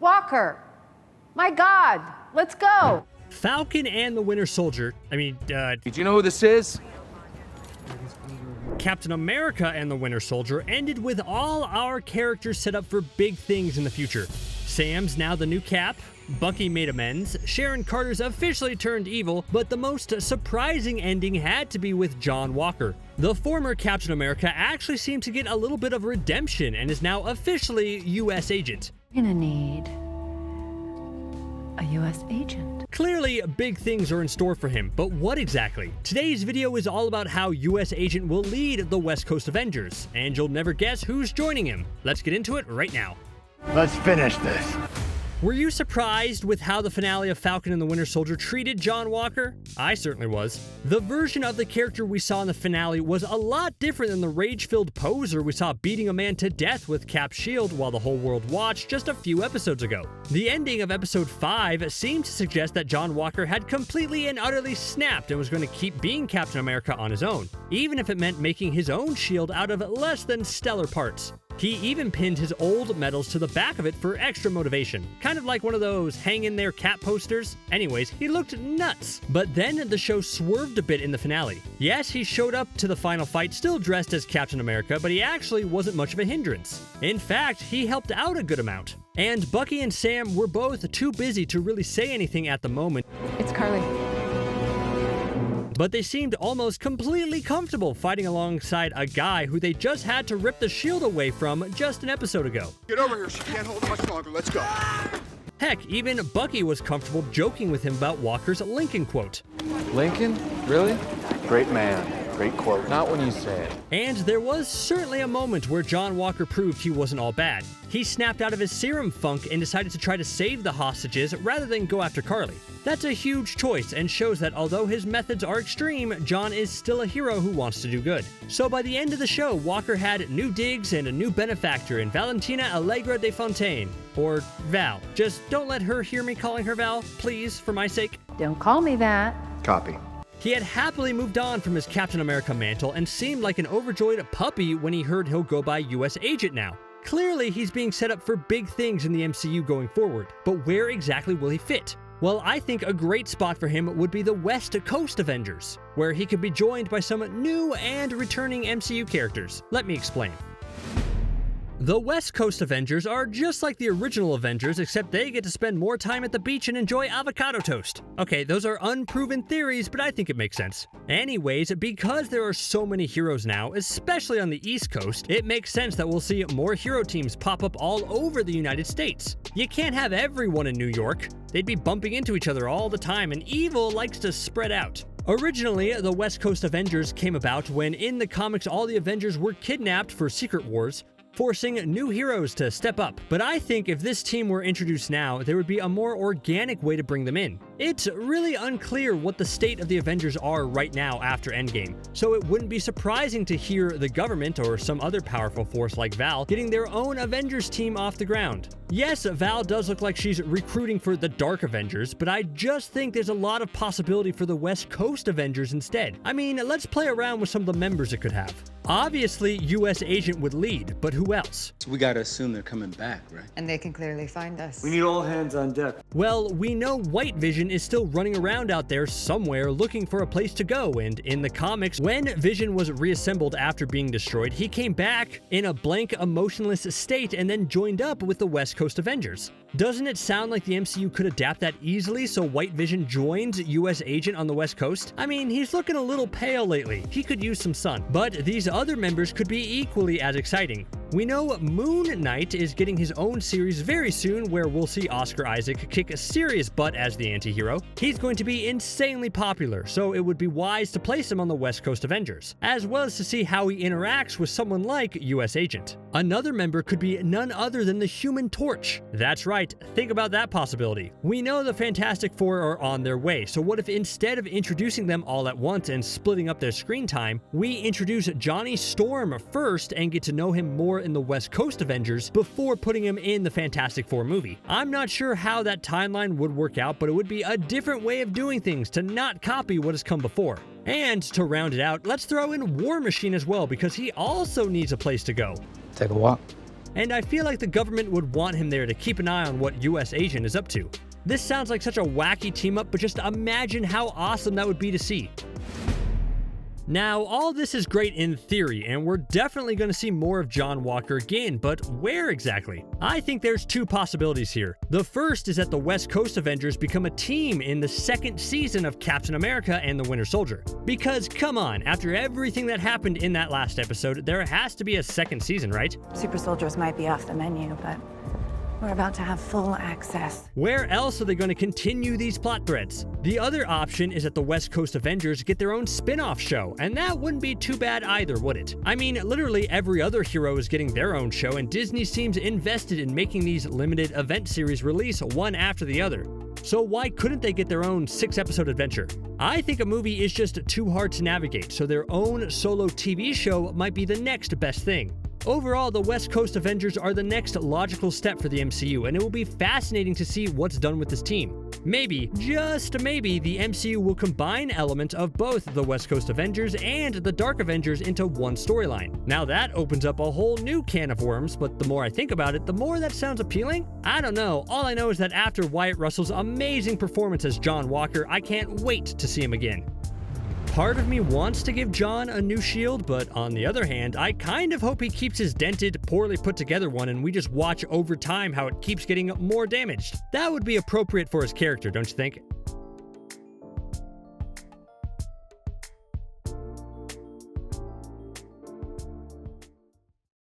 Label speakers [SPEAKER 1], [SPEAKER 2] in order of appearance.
[SPEAKER 1] Walker, my God, let's go.
[SPEAKER 2] Falcon and the Winter Soldier,
[SPEAKER 3] Did you know who this is?
[SPEAKER 2] Captain America and the Winter Soldier ended with all our characters set up for big things in the future. Sam's now the new Cap, Bucky made amends, Sharon Carter's officially turned evil, but the most surprising ending had to be with John Walker. The former Captain America actually seemed to get a little bit of redemption and is now officially U.S. agent.
[SPEAKER 1] We're gonna need a U.S. agent.
[SPEAKER 2] Clearly, big things are in store for him, but what exactly? Today's video is all about how U.S. Agent will lead the West Coast Avengers, and you'll never guess who's joining him. Let's get into it right now.
[SPEAKER 4] Let's finish this.
[SPEAKER 2] Were you surprised with how the finale of Falcon and the Winter Soldier treated John Walker? I certainly was. The version of the character we saw in the finale was a lot different than the rage-filled poser we saw beating a man to death with Cap's shield while the whole world watched just a few episodes ago. The ending of episode 5 seemed to suggest that John Walker had completely and utterly snapped and was going to keep being Captain America on his own, even if it meant making his own shield out of less than stellar parts. He even pinned his old medals to the back of it for extra motivation, kind of like one of those hang in there Cap posters. Anyways, he looked nuts. But then the show swerved a bit in the finale. Yes, he showed up to the final fight still dressed as Captain America, but he actually wasn't much of a hindrance. In fact, he helped out a good amount. And Bucky and Sam were both too busy to really say anything at the moment.
[SPEAKER 1] It's Carly.
[SPEAKER 2] But they seemed almost completely comfortable fighting alongside a guy who they just had to rip the shield away from just an episode ago.
[SPEAKER 5] Get over here, she can't hold it much longer, let's go.
[SPEAKER 2] Heck, even Bucky was comfortable joking with him about Walker's Lincoln quote.
[SPEAKER 3] Lincoln? Really? Great man. Great quote. Not when you say it.
[SPEAKER 2] And there was certainly a moment where John Walker proved he wasn't all bad. He snapped out of his serum funk and decided to try to save the hostages rather than go after Carly. That's a huge choice and shows that although his methods are extreme, John is still a hero who wants to do good. So by the end of the show, Walker had new digs and a new benefactor in Valentina Allegra de Fontaine. Or Val. Just don't let her hear me calling her Val, please, for my sake.
[SPEAKER 1] Don't call me that.
[SPEAKER 4] Copy.
[SPEAKER 2] He had happily moved on from his Captain America mantle and seemed like an overjoyed puppy when he heard he'll go by U.S. Agent now. Clearly, he's being set up for big things in the MCU going forward, but where exactly will he fit? Well, I think a great spot for him would be the West Coast Avengers, where he could be joined by some new and returning MCU characters. Let me explain. The West Coast Avengers are just like the original Avengers, except they get to spend more time at the beach and enjoy avocado toast. Okay, those are unproven theories, but I think it makes sense. Anyways, because there are so many heroes now, especially on the East Coast, it makes sense that we'll see more hero teams pop up all over the United States. You can't have everyone in New York. They'd be bumping into each other all the time, and evil likes to spread out. Originally, the West Coast Avengers came about when in the comics all the Avengers were kidnapped for secret wars, forcing new heroes to step up. But I think if this team were introduced now, there would be a more organic way to bring them in. It's really unclear what the state of the Avengers are right now after Endgame, so it wouldn't be surprising to hear the government or some other powerful force like Val getting their own Avengers team off the ground. Yes, Val does look like she's recruiting for the Dark Avengers, but I just think there's a lot of possibility for the West Coast Avengers instead. I mean, let's play around with some of the members it could have. Obviously, U.S. Agent would lead, but who else?
[SPEAKER 6] So we gotta assume they're coming back, right?
[SPEAKER 7] And they can clearly find us.
[SPEAKER 8] We need all hands on deck.
[SPEAKER 2] Well, we know White Vision is still running around out there somewhere looking for a place to go, and in the comics, when Vision was reassembled after being destroyed, he came back in a blank, emotionless state and then joined up with the West Coast Avengers. Doesn't it sound like the MCU could adapt that easily so White Vision joins U.S. Agent on the West Coast? I mean, he's looking a little pale lately. He could use some sun. But these other members could be equally as exciting. We know Moon Knight is getting his own series very soon where we'll see Oscar Isaac kick a serious butt as the anti-hero. He's going to be insanely popular, so it would be wise to place him on the West Coast Avengers, as well as to see how he interacts with someone like U.S. Agent. Another member could be none other than the Human Torch. That's right, think about that possibility. We know the Fantastic Four are on their way, so what if instead of introducing them all at once and splitting up their screen time, we introduce Johnny Storm first and get to know him more in the West Coast Avengers before putting him in the Fantastic Four movie. I'm not sure how that timeline would work out, but it would be a different way of doing things to not copy what has come before. And to round it out, let's throw in War Machine as well, because he also needs a place to go.
[SPEAKER 6] Take a walk.
[SPEAKER 2] and I feel like the government would want him there to keep an eye on what US Agent is up to. This sounds like such a wacky team-up, but just imagine how awesome that would be to see. Now, all this is great in theory, and we're definitely going to see more of John Walker again, but where exactly? I think there's two possibilities here. The first is that the West Coast Avengers become a team in the second season of Captain America and the Winter Soldier. Because, come on, after everything that happened in that last episode, there has to be a second season, right?
[SPEAKER 1] Super soldiers might be off the menu, but we're about to have full access.
[SPEAKER 2] Where else are they going to continue these plot threads? The other option is that the West Coast Avengers get their own spin-off show, and that wouldn't be too bad either, would it? I mean, literally every other hero is getting their own show, and Disney seems invested in making these limited event series release one after the other. So why couldn't they get their own 6-episode adventure? I think a movie is just too hard to navigate, so their own solo TV show might be the next best thing. Overall, the West Coast Avengers are the next logical step for the MCU, and it will be fascinating to see what's done with this team. Maybe, just maybe, the MCU will combine elements of both the West Coast Avengers and the Dark Avengers into one storyline. Now that opens up a whole new can of worms, but the more I think about it, the more that sounds appealing. I don't know, all I know is that after Wyatt Russell's amazing performance as John Walker, I can't wait to see him again. Part of me wants to give John a new shield, but on the other hand, I kind of hope he keeps his dented, poorly put together one and we just watch over time how it keeps getting more damaged. That would be appropriate for his character, don't you think?